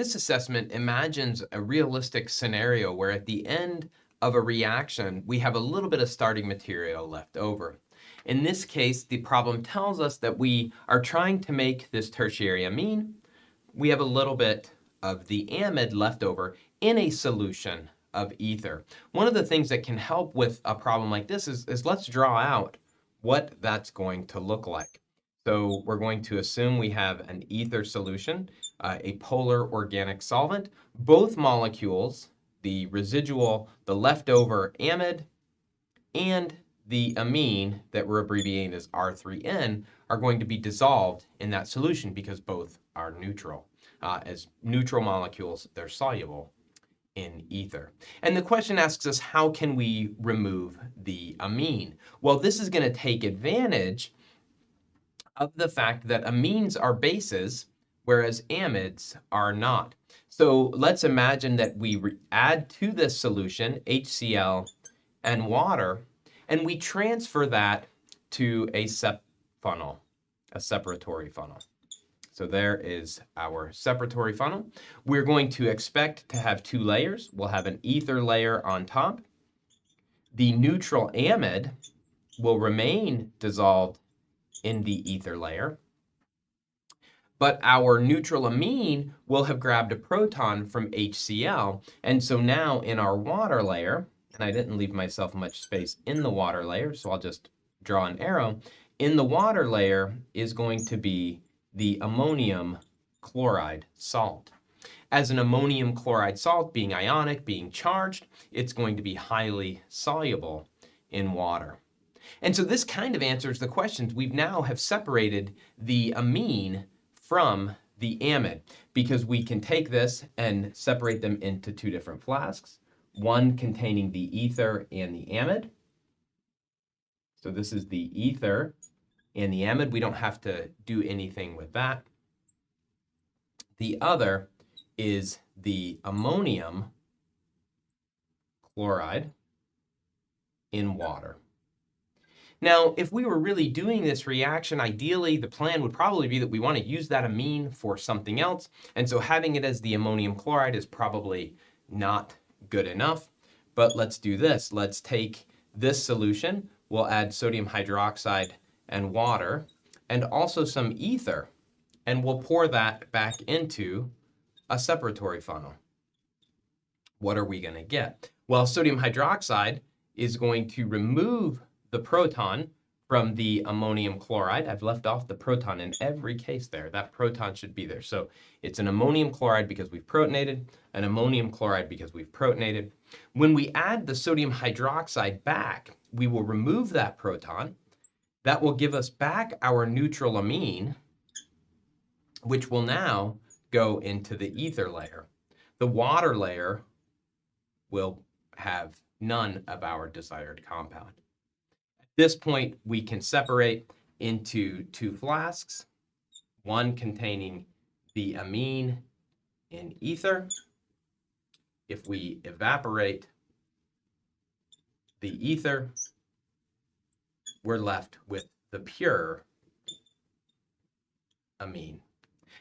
This assessment imagines a realistic scenario where at the end of a reaction, we have a little bit of starting material left over. In this case, the problem tells us that we are trying to make this tertiary amine. We have a little bit of the amide left over in a solution of ether. One of the things that can help with a problem like this is let's draw out what that's going to look like. So we're going to assume we have an ether solution, a polar organic solvent. Both molecules, the residual, the leftover amide, and the amine that we're abbreviating as R3N are going to be dissolved in that solution because both are neutral. As neutral molecules, they're soluble in ether. And the question asks us, how can we remove the amine? Well, this is going to take advantage of the fact that amines are bases, whereas amides are not. So let's imagine that we add to this solution HCl and water, and we transfer that to a funnel, a separatory funnel. So there is our separatory funnel. We're going to expect to have two layers. We'll have an ether layer on top. The neutral amide will remain dissolved in the ether layer, but our neutral amine will have grabbed a proton from HCl, and so now in our water layer, and I didn't leave myself much space in the water layer, so I'll just draw an arrow. In the water layer is going to be the ammonium chloride salt. As an ammonium chloride salt, being ionic, being charged, it's going to be highly soluble in water. And so this kind of answers the questions. We now have separated the amine from the amide because we can take this and separate them into two different flasks, one containing the ether and the amide. So this is the ether and the amide. We don't have to do anything with that. The other is the ammonium chloride in water. Now, if we were really doing this reaction, ideally the plan would probably be that we want to use that amine for something else, and so having it as the ammonium chloride is probably not good enough. But let's do this. Let's take this solution. We'll add sodium hydroxide and water, and also some ether, and we'll pour that back into a separatory funnel. What are we going to get? Well, sodium hydroxide is going to remove the proton from the ammonium chloride. I've left off the proton in every case there. That proton should be there. So it's an ammonium chloride because we've protonated, an ammonium chloride because we've protonated. When we add the sodium hydroxide back, we will remove that proton. That will give us back our neutral amine, which will now go into the ether layer. The water layer will have none of our desired compound. At this point, we can separate into two flasks, one containing the amine in ether. If we evaporate the ether, we're left with the pure amine.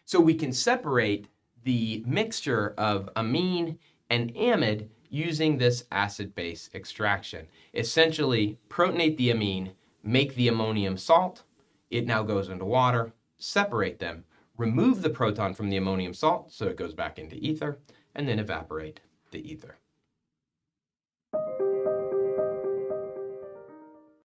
So we can separate the mixture of amine and amide using this acid-base extraction. Essentially, protonate the amine, make the ammonium salt. It now goes into water, separate them, remove the proton from the ammonium salt so it goes back into ether, and then evaporate the ether.